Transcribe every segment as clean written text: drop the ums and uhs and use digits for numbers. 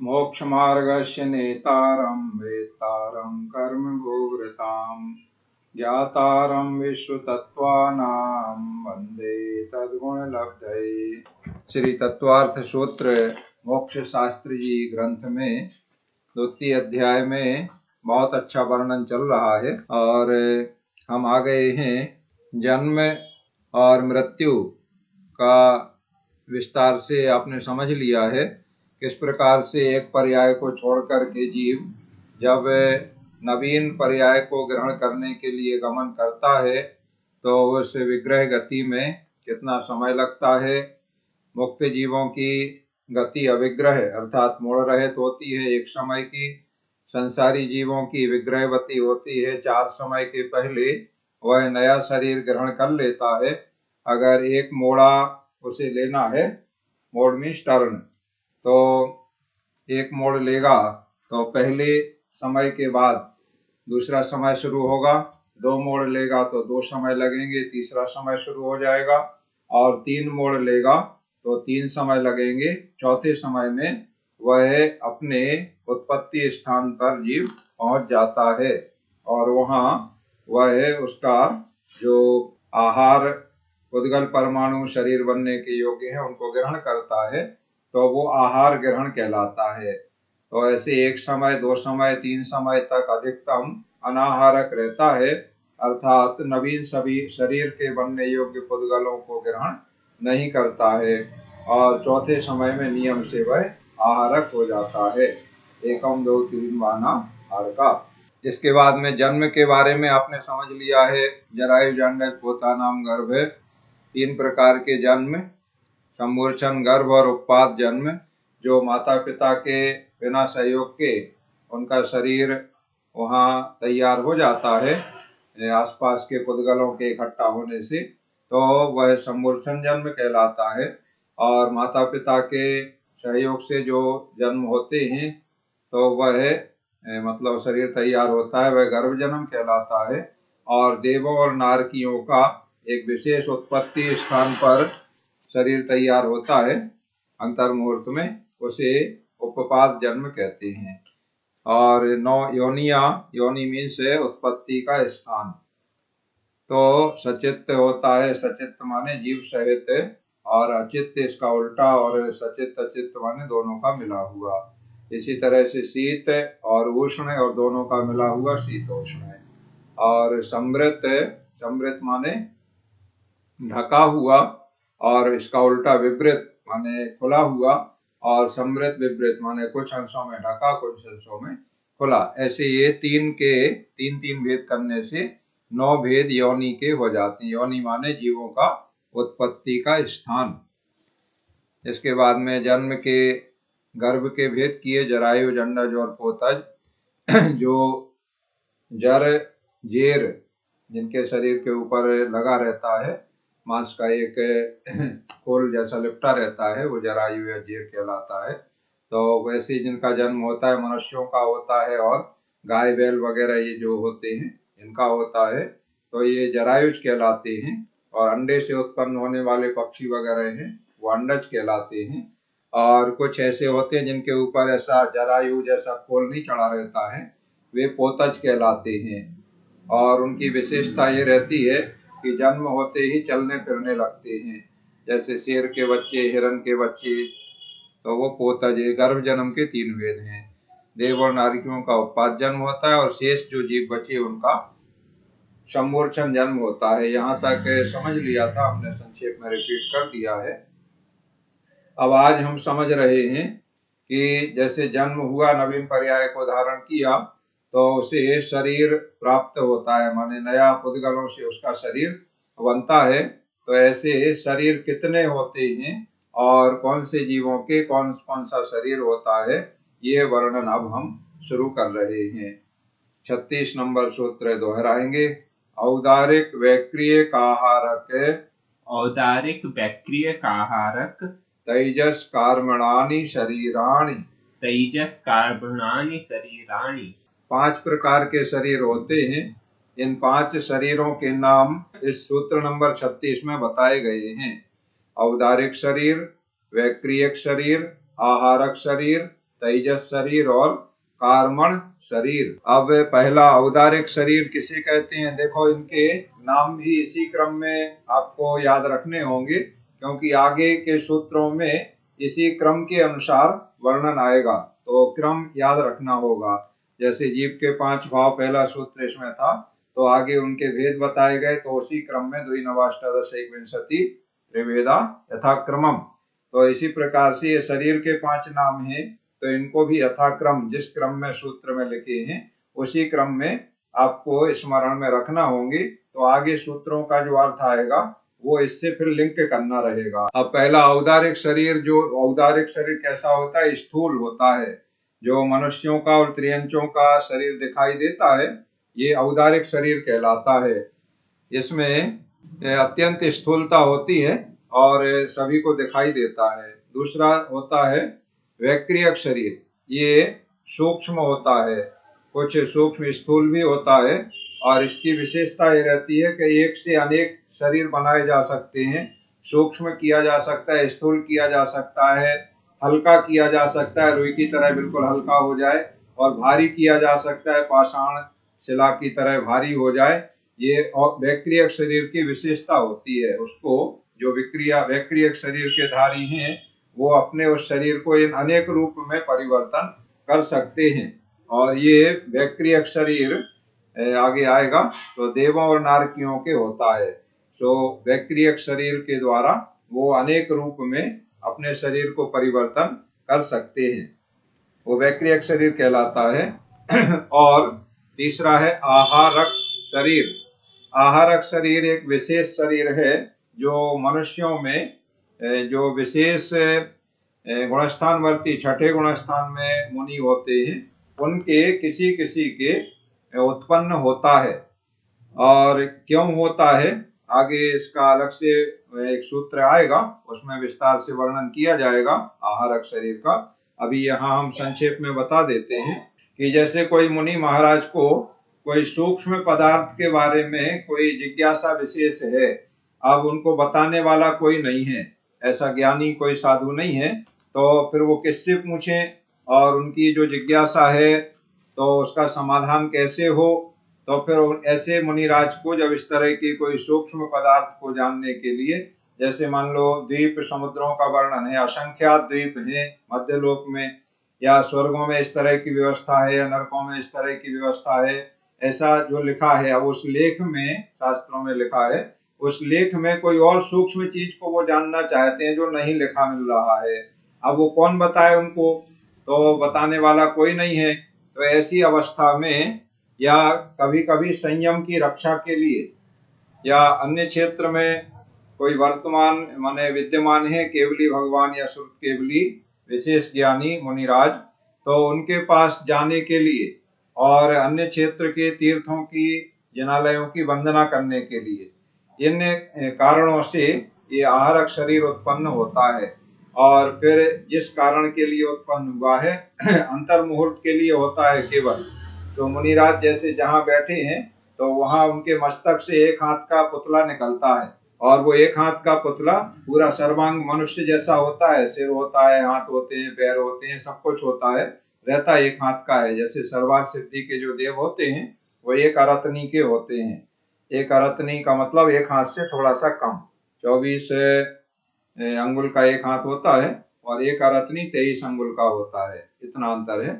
मोक्षमार्गस्य नेतारं वेत्तारं कर्मभूवृतां ज्ञातारं विश्वतत्त्वानां वन्दे तद्गुणलब्धये। श्री तत्वार्थ सूत्र मोक्ष शास्त्र जी ग्रंथ में द्वितीय अध्याय में बहुत अच्छा वर्णन चल रहा है और हम आ गए हैं जन्म और मृत्यु का विस्तार से आपने समझ लिया है। किस प्रकार से एक पर्याय को छोड़कर के जीव जब नवीन पर्याय को ग्रहण करने के लिए गमन करता है तो उस विग्रह गति में कितना समय लगता है। मुक्त जीवों की गति अविग्रह अर्थात मूल रहित होती है, एक समय की। संसारी जीवों की विग्रहवती होती है, 4 समय के पहले वह नया शरीर ग्रहण कर लेता है। अगर एक मोड़ा उसे लेना है, मोड़ मीन्स टर्न, तो एक मोड़ लेगा तो पहले समय के बाद दूसरा समय शुरू होगा। 2 मोड़ लेगा तो 2 समय लगेंगे, तीसरा समय शुरू हो जाएगा। और 3 मोड़ लेगा तो 3 समय लगेंगे। चौथे समय में वह अपने उत्पत्ति स्थान पर जीव पहुंच जाता है और वहां वह उसका जो आहार उद्गल परमाणु शरीर बनने के योग्य है उनको ग्रहण करता है, तो वो आहार ग्रहण कहलाता है। तो ऐसे 1 समय 2 समय 3 समय तक अधिकतम अनाहारक रहता है, अर्थात नवीन सभी शरीर के बनने योग्य पुद्गलों को ग्रहण नहीं करता है और चौथे समय में नियम से वह आहारक हो जाता है। 1 2 3 माना हारका। इसके बाद में जन्म के बारे में आपने समझ लिया है। जरायु जन्म पोता नाम गर्भ है। 3 प्रकार के जन्म, सम्मूर्छन गर्भ और उत्पाद जन्म। जो माता पिता के बिना सहयोग के उनका शरीर वहाँ तैयार हो जाता है आसपास के पुद्गलों के इकट्ठा होने से, तो वह सम्मूर्छन जन्म कहलाता है। और माता पिता के सहयोग से जो जन्म होते हैं तो वह मतलब शरीर तैयार होता है, वह गर्भ जन्म कहलाता है। और देवों और नारकियों का एक विशेष उत्पत्ति स्थान पर शरीर तैयार होता है अंतर्मुहूर्त में, उसे उपपाद जन्म कहते हैं। और 9 योनिया, योनि मीन्स है उत्पत्ति का स्थान। तो सचित्त होता है, सचित्त माने जीव सहित, और अचित्त इसका उल्टा, और सचित्त अचित्त माने दोनों का मिला हुआ। इसी तरह से शीत और उष्ण और दोनों का मिला हुआ शीतोष्ण। और समृत, समृत माने ढका हुआ, और इसका उल्टा विवृत माने खुला हुआ, और समृत विवृत माने कुछ अंशों में ढका कुछ अंशों में खुला। ऐसे ये 3 के 3 भेद करने से 9 भेद योनि के हो जाते हैं। योनि माने जीवों का उत्पत्ति का स्थान। इसके बाद में जन्म के गर्भ के भेद किए, जरायु जंडज और पोतज। जो जर जेर जिनके शरीर के ऊपर लगा रहता है, मांस का एक खोल जैसा लिपटा रहता है, वो जरायु या जेर कहलाता है। तो वैसे जिनका जन्म होता है मनुष्यों का होता है, और गाय बैल वगैरह ये जो होते हैं इनका होता है, तो ये जरायुज कहलाते हैं। और अंडे से उत्पन्न होने वाले पक्षी वगैरह हैं वो अंडज कहलाते हैं। और कुछ ऐसे होते हैं जिनके ऊपर ऐसा जरायु जैसा खोल नहीं चढ़ा रहता है, वे पोतज कहलाते हैं। और उनकी विशेषता ये रहती है कि जन्म होते ही चलने फिरने लगते हैं, जैसे शेर के बच्चे, हिरण के बच्चे, तो वो पोतज है। गर्भ जन्म के 3 भेद हैं। देव और नारियों का उत्पाद जन्म होता है, और शेष जो जीव बचे उनका सम्मूर्छन जन्म होता है। यहाँ तक समझ लिया था हमने, संक्षेप में रिपीट कर दिया है। अब आज हम समझ रहे हैं कि जैसे जन्म हुआ, नवीन पर्याय को धारण किया, तो उसे शरीर प्राप्त होता है, माने नया पुद्गलों से उसका शरीर बनता है। तो ऐसे शरीर कितने होते हैं और कौन से जीवों के कौन कौन सा शरीर होता है, ये वर्णन अब हम शुरू कर रहे हैं। 36 नंबर सूत्र दोहराएंगे। औदारिक वैक्रिय काहारक, औदारिक वैक्रिय काहारक, तैजस कार्मणानि शरीराणि, तैजस कार्बणानि शरीराणि। 5 प्रकार के शरीर होते हैं। इन 5 शरीरों के नाम इस सूत्र नंबर 36 में बताए गए हैं। औदारिक शरीर, वैक्रियक शरीर, आहारक शरीर, तेजस शरीर और कार्मण शरीर। अब पहला औदारिक शरीर किसे कहते हैं, देखो इनके नाम भी इसी क्रम में आपको याद रखने होंगे, क्योंकि आगे के सूत्रों में इसी क्रम के अनुसार वर्णन आएगा, तो क्रम याद रखना होगा। जैसे जीव के 5 भाव पहला सूत्र इसमें था, तो आगे उनके भेद बताए गए, तो उसी क्रम में 2 नवाष्टादश एकविंशति त्रिवेदा यथाक्रमम। तो इसी प्रकार से ये शरीर के 5 नाम हैं, तो इनको भी यथाक्रम जिस क्रम में सूत्र में लिखे हैं उसी क्रम में आपको स्मरण में रखना होंगे, तो आगे सूत्रों का जो अर्थ आएगा वो इससे फिर लिंक करना रहेगा। अब पहला औदारिक शरीर, जो औदारिक शरीर कैसा होता है, स्थूल होता है। जो मनुष्यों का और त्रियंचों का शरीर दिखाई देता है ये औदारिक शरीर कहलाता है। इसमें अत्यंत स्थूलता होती है और सभी को दिखाई देता है। दूसरा होता है वैक्रियक शरीर, ये सूक्ष्म होता है, कुछ सूक्ष्म स्थूल भी होता है, और इसकी विशेषता ये रहती है कि एक से अनेक शरीर बनाए जा सकते हैं। सूक्ष्म किया जा सकता है, स्थूल किया जा सकता है, हल्का किया जा सकता है, रुई की तरह बिल्कुल हल्का हो जाए, और भारी किया जा सकता है, पाषाण शिला की तरह भारी हो जाए। ये वैक्रियक शरीर की विशेषता होती है। उसको जो वैक्रियक शरीर के धारी हैं वो अपने उस शरीर को इन अनेक रूप में परिवर्तन कर सकते हैं। और ये वैक्रियक शरीर आगे आएगा तो देवों और नारकियों के होता है। तो वैक्रियक शरीर के द्वारा वो अनेक रूप में अपने शरीर को परिवर्तन कर सकते हैं, वो वैक्रियक शरीर कहलाता है। और तीसरा है आहारक शरीर। आहारक शरीर एक विशेष शरीर है जो मनुष्यों में जो विशेष गुणस्थानवर्ती 6ठे गुणस्थान में मुनि होते हैं उनके किसी किसी के उत्पन्न होता है। और क्यों होता है आगे इसका अलग से एक सूत्र आएगा, उसमें विस्तार से वर्णन किया जाएगा आहारक शरीर का। अभी यहाँ हम संक्षेप में बता देते हैं कि जैसे कोई मुनि महाराज को कोई सूक्ष्म पदार्थ के बारे में कोई जिज्ञासा विशेष है, अब उनको बताने वाला कोई नहीं है, ऐसा ज्ञानी कोई साधु नहीं है, तो फिर वो किससे पूछें, और उनकी जो जिज्ञासा है तो उसका समाधान कैसे हो। तो फिर ऐसे मुनिराज को जब इस तरह की कोई सूक्ष्म पदार्थ को जानने के लिए, जैसे मान लो द्वीप समुद्रों का वर्णन है, असंख्यात द्वीप है मध्यलोक में, या स्वर्गों में इस तरह की व्यवस्था है, या नरकों में इस तरह की व्यवस्था है, ऐसा जो लिखा है, अब उस लेख में शास्त्रों में लिखा है, उस लेख में कोई और सूक्ष्म चीज को वो जानना चाहते हैं जो नहीं लिखा मिल रहा है। अब वो कौन बताए उनको, तो बताने वाला कोई नहीं है। तो ऐसी अवस्था में या कभी कभी संयम की रक्षा के लिए या अन्य क्षेत्र में कोई वर्तमान माने विद्यमान है केवली भगवान या श्रुत केवली विशेष ज्ञानी मुनिराज, तो उनके पास जाने के लिए और अन्य क्षेत्र के तीर्थों की जिनालयों की वंदना करने के लिए, इन कारणों से ये आहारक शरीर उत्पन्न होता है। और फिर जिस कारण के लिए उत्पन्न हुआ है अंतर मुहूर्त के लिए होता है केवल। तो मुनिराज जैसे जहाँ बैठे हैं तो वहाँ उनके मस्तक से एक हाथ का पुतला निकलता है, और वो एक हाथ का पुतला पूरा सर्वांग मनुष्य जैसा होता है, सिर होता है, हाथ होते हैं, पैर होते हैं, सब कुछ होता है, रहता एक हाथ का है। जैसे सर्वार सिद्धि के जो देव होते हैं वो एक अरत्नी के होते हैं। एक अरत्नी का मतलब एक हाथ से थोड़ा सा कम, 24 अंगुल का एक हाथ होता है, और एक अरत्नी 23 अंगुल का होता है, इतना अंतर है।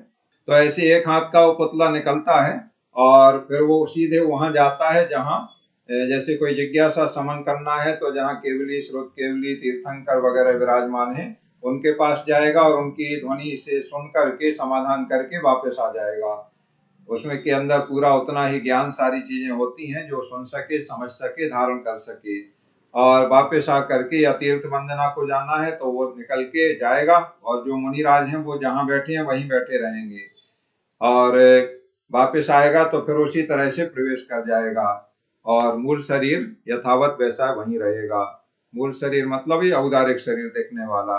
तो ऐसे एक हाथ का वो पुतला निकलता है, और फिर वो सीधे वहां जाता है जहाँ जैसे कोई जिज्ञासा समन करना है, तो जहाँ केवली श्रुत केवली तीर्थंकर वगैरह विराजमान है उनके पास जाएगा, और उनकी ध्वनि से सुन करके समाधान करके वापस आ जाएगा। उसमें के अंदर पूरा उतना ही ज्ञान सारी चीजें होती हैं जो सुन सके, समझ सके, धारण कर सके। और वापस आ करके या तीर्थ वंदना को जाना है तो वो निकल के जाएगा, और जो मुनिराज हैं वो जहाँ बैठे हैं वहीं बैठे रहेंगे, और वापस आएगा तो फिर उसी तरह से प्रवेश कर जाएगा, और मूल शरीर यथावत वैसा वहीं रहेगा। मूल शरीर मतलब ही औदारिक शरीर देखने वाला।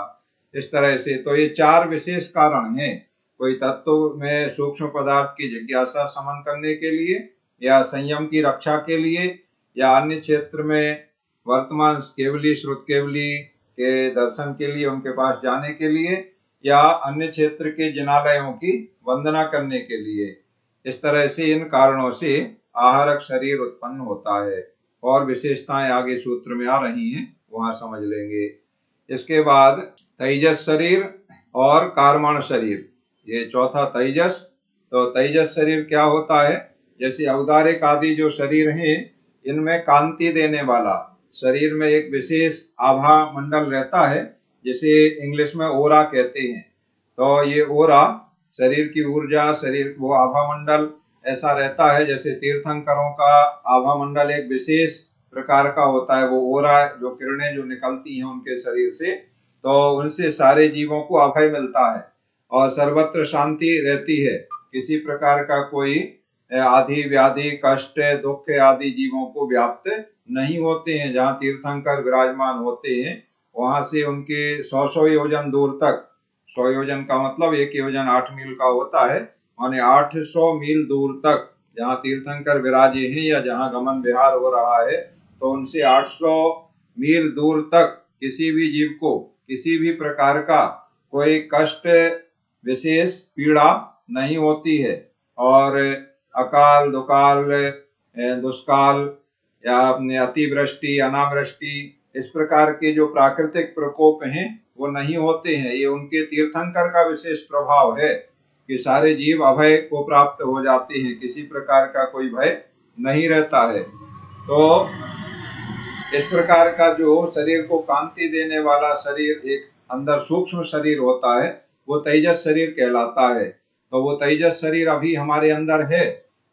इस तरह से तो ये 4 विशेष कारण हैं, कोई तत्व में सूक्ष्म पदार्थ की जिज्ञासा समन करने के लिए, या संयम की रक्षा के लिए, या अन्य क्षेत्र में वर्तमान केवली श्रुत केवली के दर्शन के लिए उनके पास जाने के लिए, या अन्य क्षेत्र के जिनालयों की वंदना करने के लिए। इस तरह से इन कारणों से आहारक शरीर उत्पन्न होता है। और विशेषताएं आगे सूत्र में आ रही हैं, वहां समझ लेंगे। इसके बाद तेजस शरीर और कार्मण शरीर, ये चौथा तेजस। तो तेजस शरीर क्या होता है? जैसे औदारिक आदि जो शरीर हैं, इनमें कांति देने वाला शरीर में एक विशेष आभा मंडल रहता है, जिसे इंग्लिश में ओरा कहते हैं। तो ये ओरा शरीर की ऊर्जा, शरीर वो आभा मंडल ऐसा रहता है। जैसे तीर्थंकरों का आभा मंडल एक विशेष प्रकार का होता है, वो ओरा जो किरणें जो निकलती हैं उनके शरीर से, तो उनसे सारे जीवों को अभय मिलता है और सर्वत्र शांति रहती है। किसी प्रकार का कोई आदि व्याधि कष्ट दुख आदि जीवों को व्याप्त नहीं होते हैं। जहाँ तीर्थंकर विराजमान होते हैं वहां से उनके 100 योजन दूर तक, 100 योजन का मतलब 1 योजन 8 मील का होता है, माने 800 मील दूर तक जहाँ तीर्थंकर विराजे हैं या जहाँ गमन विहार हो रहा है, तो उनसे 800 मील दूर तक किसी भी जीव को किसी भी प्रकार का कोई कष्ट विशेष पीड़ा नहीं होती है। और अकाल दुकाल दुष्काल या अतिवृष्टि अनावृष्टि इस प्रकार के जो प्राकृतिक प्रकोप हैं वो नहीं होते हैं। ये उनके तीर्थंकर का विशेष प्रभाव है कि सारे जीव अभय को प्राप्त हो जाते हैं, किसी प्रकार का कोई भय नहीं रहता है। तो इस प्रकार का जो शरीर को कांति देने वाला शरीर एक अंदर सूक्ष्म शरीर होता है, वो तेजस शरीर कहलाता है। तो वो तेजस शरीर अभी हमारे अंदर है।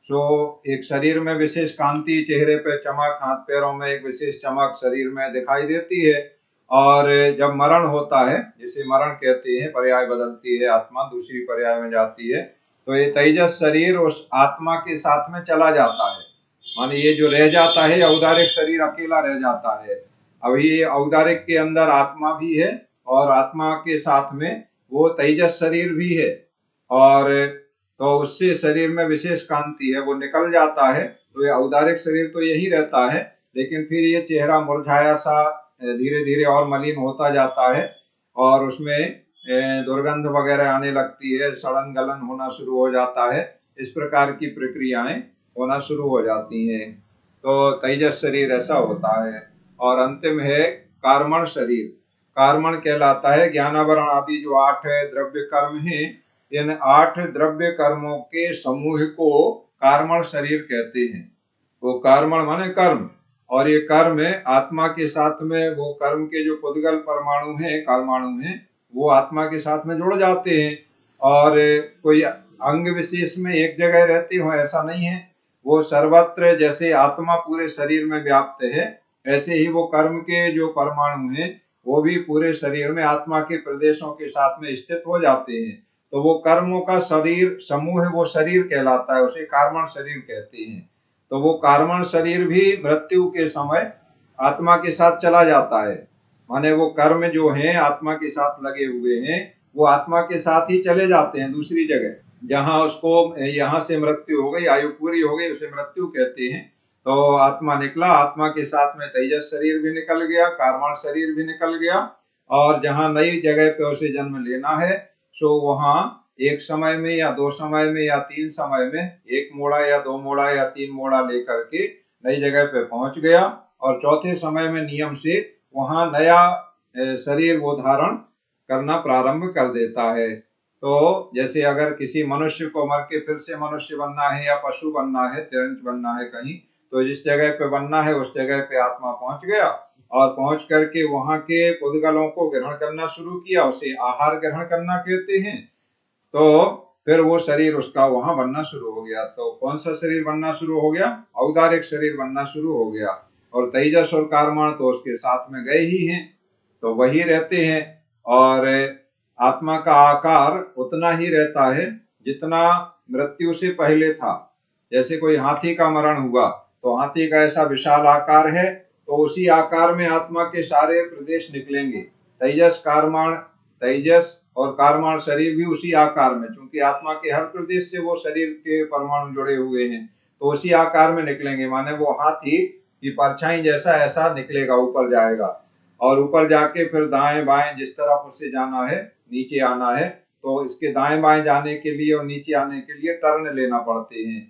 तो एक शरीर में विशेष कांति, चेहरे पे चमक, हाथ पैरों में एक विशेष चमक शरीर में दिखाई देती है। और जब मरण होता है, जिसे मरण कहते हैं, पर्याय बदलती है, आत्मा दूसरी पर्याय में जाती है, तो ये तेजस शरीर उस आत्मा के साथ में चला जाता है। माने ये जो रह जाता है औदारिक शरीर अकेला रह जाता है। अभी औदारिक के अंदर आत्मा भी है और आत्मा के साथ में वो तेजस शरीर भी है। और तो उससे शरीर में विशेष कांति है, वो निकल जाता है। तो ये औदारिक शरीर तो यही रहता है, लेकिन फिर ये चेहरा मुरझाया सा धीरे धीरे और मलिन होता जाता है और उसमें दुर्गंध वगैरह आने लगती है, सड़न गलन होना शुरू हो जाता है। इस प्रकार की प्रक्रियाएं होना शुरू हो जाती हैं। तो तेजस शरीर ऐसा होता है। और अंतिम है कार्मण शरीर। कार्मण कहलाता है ज्ञानावरण आदि जो 8 द्रव्य कर्म हैं, इन 8 द्रव्य कर्मों के समूह को कार्मण शरीर कहते हैं। वो कार्मण माने कर्म, और ये कर्म आत्मा के साथ में, वो कर्म के जो पुद्गल परमाणु हैं, कर्माणु हैं, वो आत्मा के साथ में जुड़ जाते हैं। और कोई अंग विशेष में एक जगह रहते हो ऐसा नहीं है, वो सर्वत्र, जैसे आत्मा पूरे शरीर में व्याप्त है, ऐसे ही वो कर्म के जो परमाणु हैं वो भी पूरे शरीर में आत्मा के प्रदेशों के साथ में स्थित हो जाते हैं। तो वो कर्मों का शरीर समूह है, वो शरीर कहलाता है, उसे कार्मण शरीर कहते हैं। तो वो कार्मण शरीर भी मृत्यु के समय आत्मा के साथ चला जाता है। माने वो कर्म जो हैं आत्मा के साथ लगे हुए हैं, वो आत्मा के साथ ही चले जाते हैं दूसरी जगह, जहां उसको यहाँ से मृत्यु हो गई, आयु पूरी हो गई, उसे मृत्यु कहते हैं। तो आत्मा निकला, आत्मा के साथ में तेजस शरीर भी निकल गया, कार्मण शरीर भी निकल गया, और जहां नई जगह पे उसे जन्म लेना है, सो वहां एक समय में या 2 समय में या 3 समय में, 1 मोड़ा या 2 मोड़ा या 3 मोड़ा लेकर के नई जगह पे पहुंच गया, और चौथे समय में नियम से वहां नया शरीर वो धारण करना प्रारंभ कर देता है। तो जैसे अगर किसी मनुष्य को मर के फिर से मनुष्य बनना है या पशु बनना है, तिरंज बनना है कहीं, तो जिस जगह पे बनना है उस जगह पे आत्मा पहुंच गया, और पहुंच करके वहां के पुद्गलों को ग्रहण करना शुरू किया, उसे आहार ग्रहण करना कहते हैं। तो फिर वो शरीर उसका वहां बनना शुरू हो गया। तो कौन सा शरीर बनना शुरू हो गया? औदारिक शरीर बनना शुरू हो गया। और तेजस और कार्मण तो उसके साथ में गए ही हैं, तो वही रहते हैं। और आत्मा का आकार उतना ही रहता है जितना मृत्यु से पहले था। जैसे कोई हाथी का मरण हुआ तो हाथी का ऐसा विशाल आकार है, तो उसी आकार में आत्मा के सारे प्रदेश निकलेंगे। तेजस कार्मण, तेजस और कार्मण शरीर भी उसी आकार में, क्योंकि आत्मा के हर प्रदेश से वो शरीर के परमाणु जुड़े हुए हैं, तो उसी आकार में निकलेंगे। माने वो हाथी की परछाई जैसा ऐसा निकलेगा, ऊपर जाएगा। और ऊपर जाके फिर दाएं बाएं जिस तरफ उसे जाना है, नीचे आना है, तो इसके दाएं बाएं जाने के लिए और नीचे आने के लिए टर्न लेना पड़ते हैं।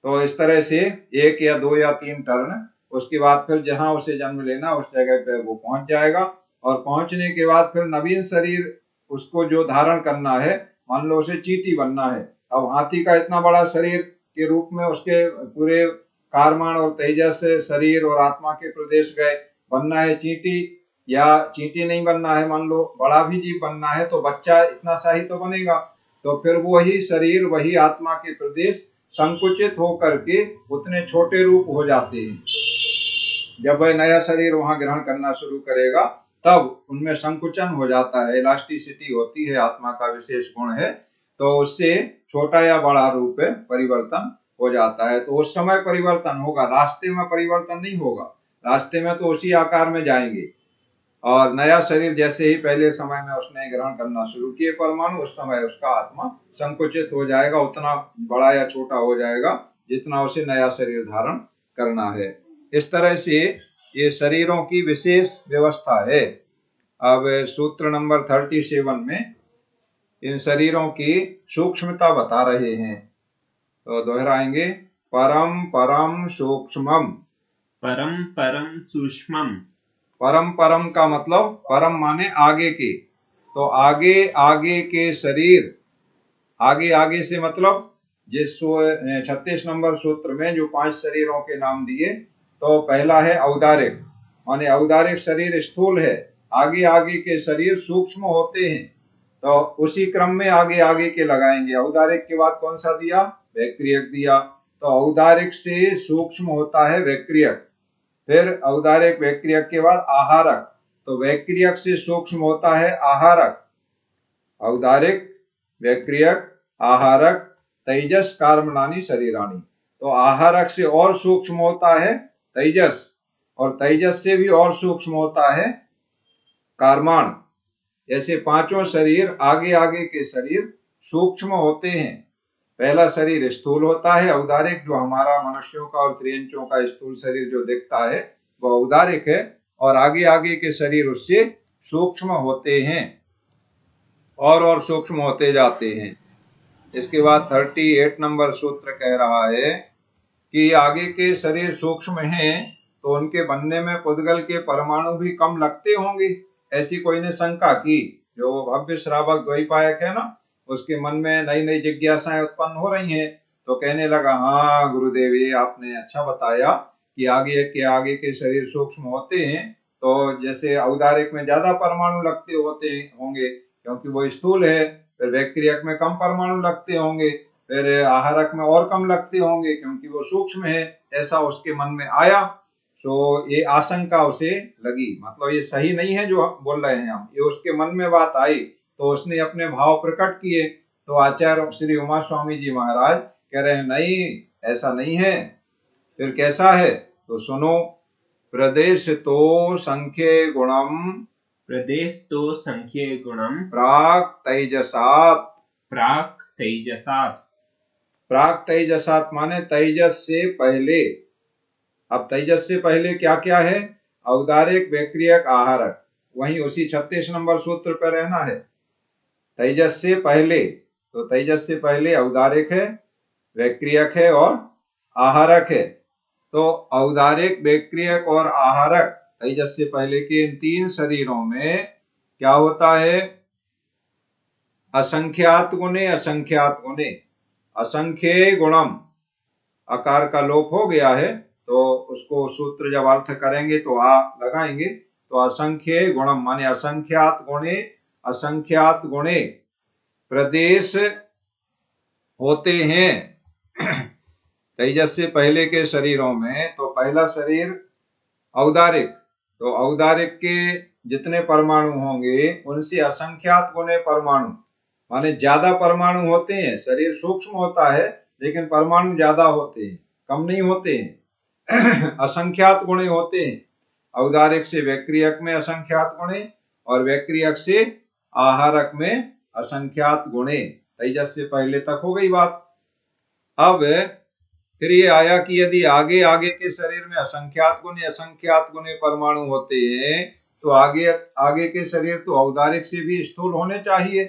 तो इस तरह से 1 या 2 या 3 टर्न, उसके बाद फिर जहां उसे जन्म लेना उस जगह पे वो पहुंच जाएगा। और पहुंचने के बाद फिर नवीन शरीर उसको जो धारण करना है, मान लो उसे चींटी बनना है। अब हाथी का इतना बड़ा शरीर के रूप में उसके पूरे कारमान और तेजस शरीर और आत्मा के प्रदेश गए, बनना है चींटी, या चींटी नहीं बनना है, मान लो बड़ा भी जीव बनना है, तो बच्चा इतना सा ही तो बनेगा। तो फिर वही शरीर वही आत्मा के प्रदेश संकुचित होकर के उतने छोटे रूप हो जाते हैं। जब वह नया शरीर वहां ग्रहण करना शुरू करेगा तब उनमें संकुचन हो जाता है, इलास्टिसिटी होती है, आत्मा का विशेष गुण है। तो उससे छोटा या बड़ा रूप परिवर्तन हो जाता है। तो उस समय परिवर्तन होगा, रास्ते में परिवर्तन नहीं होगा। रास्ते में तो उसी आकार में जाएंगे। और नया शरीर जैसे ही पहले समय में उसने ग्रहण करना शुरू किए परमाणु, उस समय उसका आत्मा संकुचित हो जाएगा, उतना बड़ा या छोटा हो जाएगा जितना उसे नया शरीर धारण करना है। इस तरह से ये शरीरों की विशेष व्यवस्था है। अब सूत्र नंबर 37 में इन शरीरों की सूक्ष्मता बता रहे हैं, तो दोहराएंगे। परम परम सूक्ष्मम। परम परम सूक्ष्मम। परम परम का मतलब परम माने आगे के, तो आगे आगे के शरीर, आगे आगे से मतलब जिस 36 नंबर सूत्र में जो 5 शरीरों के नाम दिए, तो पहला है औदारिक, माने औदारिक शरीर स्थूल है, आगे आगे के शरीर सूक्ष्म होते हैं। तो उसी क्रम में आगे आगे के लगाएंगे। औदारिक के बाद कौन सा दिया? वैक्रियक दिया। तो औदारिक से सूक्ष्म होता है वैक्रियक, फिर औदारिक वैक्रियक के बाद आहारक, तो वैक्रियक से सूक्ष्म होता है आहारक। औदारिक वैक्रियक आहारक तेजस कार्मणानि शरीराणि, तो आहारक से और सूक्ष्म होता है तेजस, और तेजस से भी और सूक्ष्म होता है कार्माण। ऐसे पांचों शरीर आगे आगे के शरीर सूक्ष्म होते हैं। पहला शरीर स्थूल होता है औदारिक, जो हमारा मनुष्यों का और त्रियंचों का स्थूल शरीर जो दिखता है वह औदारिक है, और आगे आगे के शरीर उससे सूक्ष्म होते हैं और सूक्ष्म होते जाते हैं। इसके बाद 38 नंबर सूत्र कह रहा है कि आगे के शरीर सूक्ष्म हैं तो उनके बनने में पुद्गल के परमाणु भी कम लगते होंगे, ऐसी कोई ने शंका की। जो भव्य श्रावक द्वैपायक है ना, उसके मन में नई नई जिज्ञासाएं उत्पन्न हो रही हैं, तो कहने लगा, हाँ गुरुदेव, ये आपने अच्छा बताया कि आगे के शरीर सूक्ष्म होते हैं। तो जैसे औदारिक में ज्यादा परमाणु लगते होते होंगे क्योंकि वो स्थूल है, फिर वैक्रियक में कम परमाणु लगते होंगे, फिर आहारक में और कम लगते होंगे क्योंकि वो सूक्ष्म है, ऐसा उसके मन में आया। तो ये आशंका उसे लगी, मतलब ये सही नहीं है जो बोल रहे हैं हम, ये उसके मन में बात आई तो उसने अपने भाव प्रकट किए। तो आचार्य श्री उमा स्वामी जी महाराज कह रहे हैं, नहीं ऐसा नहीं है। फिर कैसा है? तो सुनो। प्रदेश तो संख्ये गुणम, प्रदेश तो संख्ये गुणम, प्राक तेजसात। प्राक तेजसात। प्राक तेजसात माने तेजस से पहले। अब तेजस से पहले क्या क्या है? औदारिक वैक्रियक आहारक, वहीं उसी 36 नंबर सूत्र पर रहना है। तेजस से पहले, तो तेजस से पहले औदारिक है, वैक्रियक है और आहारक है। तो औदारिक वैक्रियक और आहारक तेजस से पहले के इन 3 शरीरों में क्या होता है? असंख्यात गुणे असंख्यात गुणे। असंख्य गुणम, आकार का लोप हो गया है तो उसको सूत्र जब अर्थ करेंगे तो आ लगाएंगे। तो असंख्य गुणम माने असंख्यात गुणे, असंख्यात गुणे प्रदेश होते हैं तेजस से पहले के शरीरों में। तो पहला शरीर औदारिक, तो औदारिक के जितने परमाणु होंगे उनसे असंख्यात गुणे परमाणु, माने ज्यादा परमाणु होते हैं। शरीर सूक्ष्म होता है लेकिन परमाणु ज्यादा होते हैं, कम नहीं होते हैं असंख्यात गुणे होते हैं। औदारिक से वैक्रियक में असंख्यात गुणे और वैक्रियक से आहारक में असंख्यात गुणे। तेजस से पहले तक हो गई बात। अब फिर ये आया कि यदि आगे आगे के शरीर में असंख्यात गुणे परमाणु होते हैं तो आगे आगे के शरीर तो औदारिक से भी स्थूल होने चाहिए,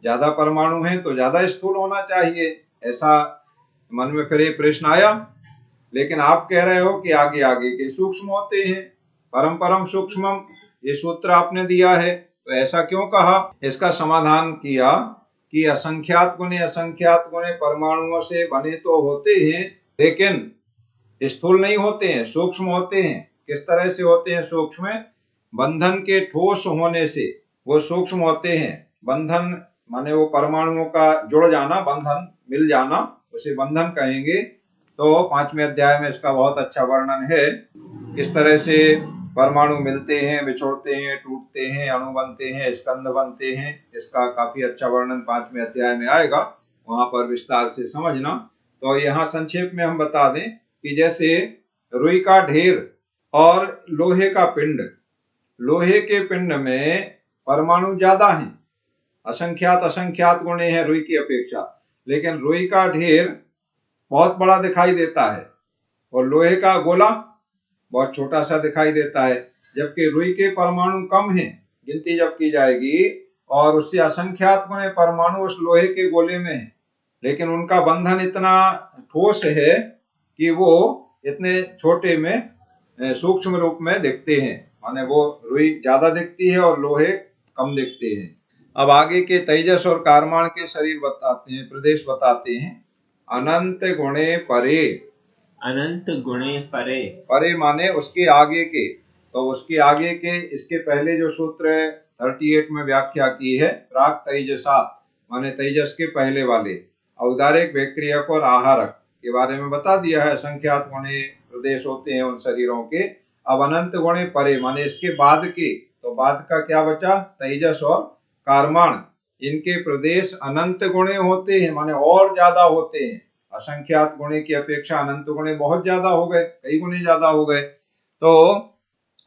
ज्यादा परमाणु हैं तो ज्यादा स्थूल होना चाहिए, ऐसा मन में फिर ये प्रश्न आया। लेकिन आप कह रहे हो कि आगे आगे के सूक्ष्म होते हैं, परम परम सूक्ष्मम, ये सूत्र आपने दिया है, तो ऐसा क्यों कहा? इसका समाधान किया कि असंख्यात गुणे परमाणुओं से बने तो होते हैं, लेकिन स्थूल नहीं होते हैं, सूक्ष्म होते हैं। किस तरह से होते हैं सूक्ष्म? बंधन के ठोस होने से वो सूक्ष्म होते हैं। बंधन माने वो परमाणुओं का जुड़ जाना, बंधन मिल जाना, उसे बंधन कहेंगे। तो 5वें अध्याय में इसका बहुत अच्छा वर्णन है, किस तरह से परमाणु मिलते हैं, बिछोड़ते हैं, टूटते हैं, अणु बनते हैं, स्कंध बनते हैं। इसका काफी अच्छा वर्णन 5वें अध्याय में आएगा, वहां पर विस्तार से समझना। तो यहाँ संक्षेप में हम बता दें कि जैसे रुई का ढेर और लोहे का पिंड, लोहे के पिंड में परमाणु ज्यादा हैं, असंख्यात गुणे हैं रुई की अपेक्षा, लेकिन रुई का ढेर बहुत बड़ा दिखाई देता है और लोहे का गोला बहुत छोटा सा दिखाई देता है। जबकि रुई के परमाणु कम हैं, गिनती जब की जाएगी, और उससे असंख्यात गुणे परमाणु उस लोहे के गोले में है, लेकिन उनका बंधन इतना ठोस है कि वो इतने छोटे में सूक्ष्म रूप में दिखते हैं, माने वो रुई ज्यादा दिखती है और लोहे कम दिखते हैं। अब आगे के तेजस और कारमान के शरीर बताते हैं, प्रदेश बताते हैं। अनंत गुणे परे, अनंत गुणे परे, परे माने उसके आगे के, तो उसके आगे के, इसके पहले जो सूत्र 38 में व्याख्या की है, प्राक तेजसात माने तेजस के पहले वाले, औदारिक, विक्रियक और आहारक के बारे में बता दिया है। संख्यात गुणे प्रदेश होते हैं उन शरीरों के। अब अनंत गुणे परे माने इसके बाद के, तो बाद का क्या बचा? तेजस और कारमाण, इनके प्रदेश अनंत गुणे होते हैं, माने और ज्यादा होते हैं। असंख्यात गुणे की अपेक्षा अनंत गुणे बहुत ज्यादा हो गए, कई गुणे ज्यादा हो गए। तो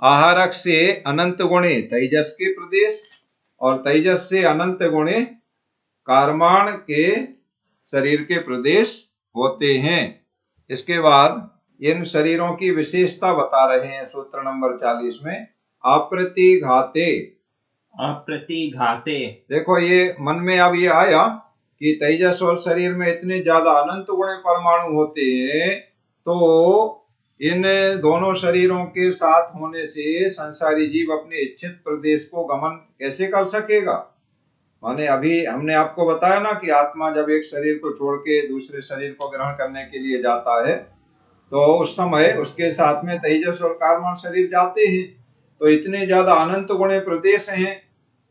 आहारक से अनंत गुणे तेजस के प्रदेश और तेजस से अनंत गुणे कारमाण के शरीर के प्रदेश होते हैं। इसके बाद इन शरीरों की विशेषता बता रहे हैं सूत्र नंबर 40 में। अप्रतिघाते, अप्रतिघाते, देखो ये मन में अब ये आया कि तेजस और शरीर में इतने ज्यादा अनंत गुणे परमाणु होते हैं, तो इन दोनों शरीरों के साथ होने से संसारी जीव अपने इच्छित प्रदेश को गमन कैसे कर सकेगा? माने अभी हमने आपको बताया ना कि आत्मा जब एक शरीर को छोड़ के दूसरे शरीर को ग्रहण करने के लिए जाता है, तो उस समय उसके साथ में तेजस और कारमान शरीर जाते हैं। तो इतने ज्यादा अनंत गुणे प्रदेश हैं,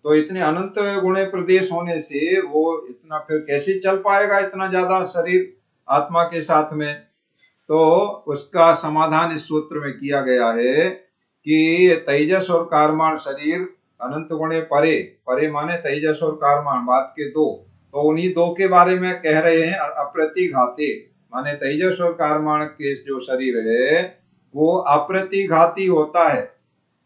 तो इतने अनंत गुणे प्रदेश होने से वो इतना फिर कैसे चल पाएगा, इतना ज्यादा शरीर आत्मा के साथ में? तो उसका समाधान इस सूत्र में किया गया है कि तेजस और कारमान शरीर अनंत गुणे परे, परे माने तेजस और कारमान, बात के दो, तो उन्हीं दो के बारे में कह रहे हैं। अप्रतिघाते माने तेजस और कारमान के जो शरीर है वो अप्रतिघाती होता है।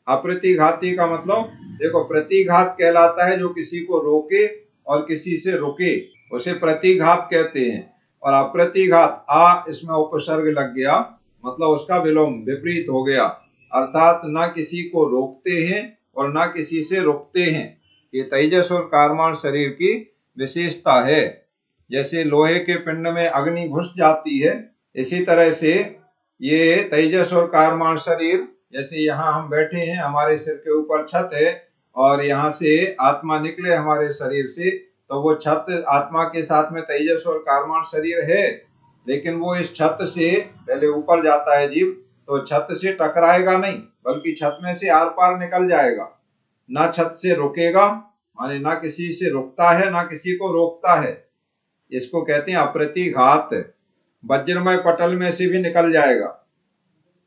अप्रतिघाती का मतलब देखो, प्रतिघात कहलाता है जो किसी को रोके और किसी से रुके, उसे प्रतिघात कहते हैं। और अप्रतिघात, आ इसमें उपसर्ग लग गया, मतलब उसका विलोम, विपरीत हो गया, अर्थात ना किसी को रोकते हैं और ना किसी से रुकते हैं। ये तेजस और कारमान शरीर की विशेषता है। जैसे लोहे के पिंड में अग्नि घुस जाती है, इसी तरह से ये तेजस और कारमान शरीर, जैसे यहाँ हम बैठे हैं, हमारे सिर के ऊपर छत है और यहाँ से आत्मा निकले हमारे शरीर से, तो वो छत आत्मा के साथ में तेजस और कारमान शरीर है, लेकिन वो इस छत से पहले ऊपर जाता है जीव, तो छत से टकराएगा नहीं, बल्कि छत में से आर पार निकल जाएगा। ना छत से रुकेगा, माने ना किसी से रुकता है ना किसी को रोकता है। इसको कहते हैं अप्रतिघात। वज्रमय पटल में से भी निकल जाएगा।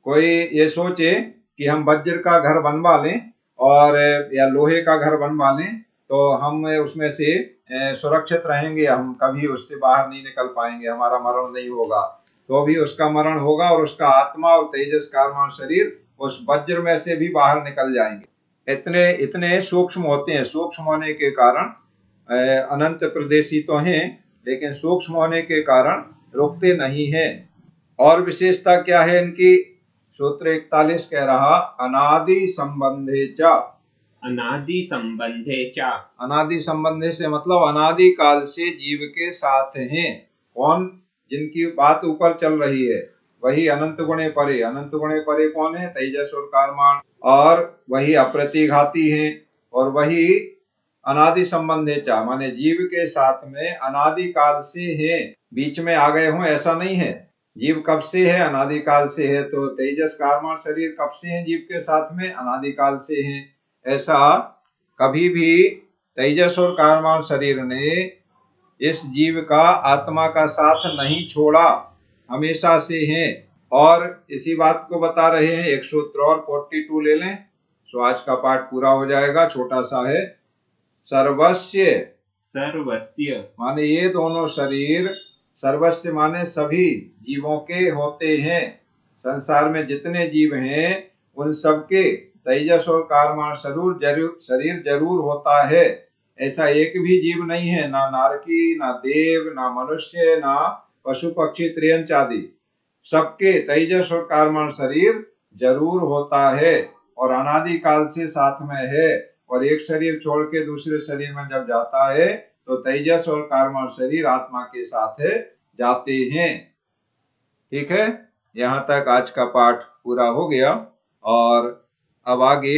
कोई ये सोचे कि हम वज्र का घर बनवा लें और या लोहे का घर बनवा लें, तो हम उसमें से सुरक्षित रहेंगे, हम कभी उससे बाहर नहीं निकल पाएंगे, हमारा मरण नहीं होगा। तो भी उसका मरण होगा और उसका आत्मा और तेजस कारमान शरीर उस वज्र में से भी बाहर निकल जाएंगे। इतने इतने सूक्ष्म होते हैं। सूक्ष्म होने के कारण अनंत प्रदेशी तो हैं, लेकिन सूक्ष्म होने के कारण रुकते नहीं हैं। और विशेषता क्या है इनकी? सूत्र 41 कह रहा, अनादि संबंधे च, अनादि संबंधे च। अनादि संबंधे से मतलब अनादि काल से जीव के साथ हैं। कौन? जिनकी बात ऊपर चल रही है वही अनंत गुणे परे। अनंत गुणे परे कौन है? तेजस और कारमान। और वही अप्रतिघाती हैं और वही अनादि संबंधे चा माने जीव के साथ में अनादि काल से है। बीच में आ गए हों ऐसा नहीं है। जीव कब से है? अनादि काल से है। तो तेजस कारमान शरीर कब से है जीव के साथ में? अनादि काल से है। ऐसा कभी भी तेजस और कारमान शरीर ने इस जीव का आत्मा का साथ नहीं छोड़ा, हमेशा से हैं। और इसी बात को बता रहे हैं। एक सूत्र और 42 ले लें तो आज का पाठ पूरा हो जाएगा। छोटा सा है। सर्वस्य सर्वस्य माने ये दोनों शरीर, सर्वस्य माने सभी जीवों के होते हैं। संसार में जितने जीव हैं उन सबके तेजस और कारमान शरीर जरूर होता है। ऐसा एक भी जीव नहीं है, ना नारकी, ना देव, ना मनुष्य, ना पशु पक्षी त्रियंच आदि, सबके तेजस और कारमान शरीर जरूर होता है और अनादि काल से साथ में है। और एक शरीर छोड़ के दूसरे शरीर में जब जाता है तो तेजस और कारमान शरीर आत्मा के साथ जाते हैं। ठीक है, यहाँ तक आज का पाठ पूरा हो गया। और अब आगे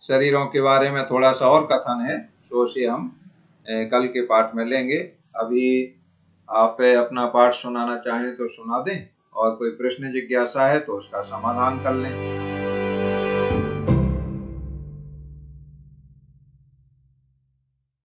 शरीरों के बारे में थोड़ा सा और कथन है, तो उसे हम कल के पाठ में लेंगे। अभी आप अपना पाठ सुनाना चाहें तो सुना दें और कोई प्रश्न जिज्ञासा है तो उसका समाधान कर लें।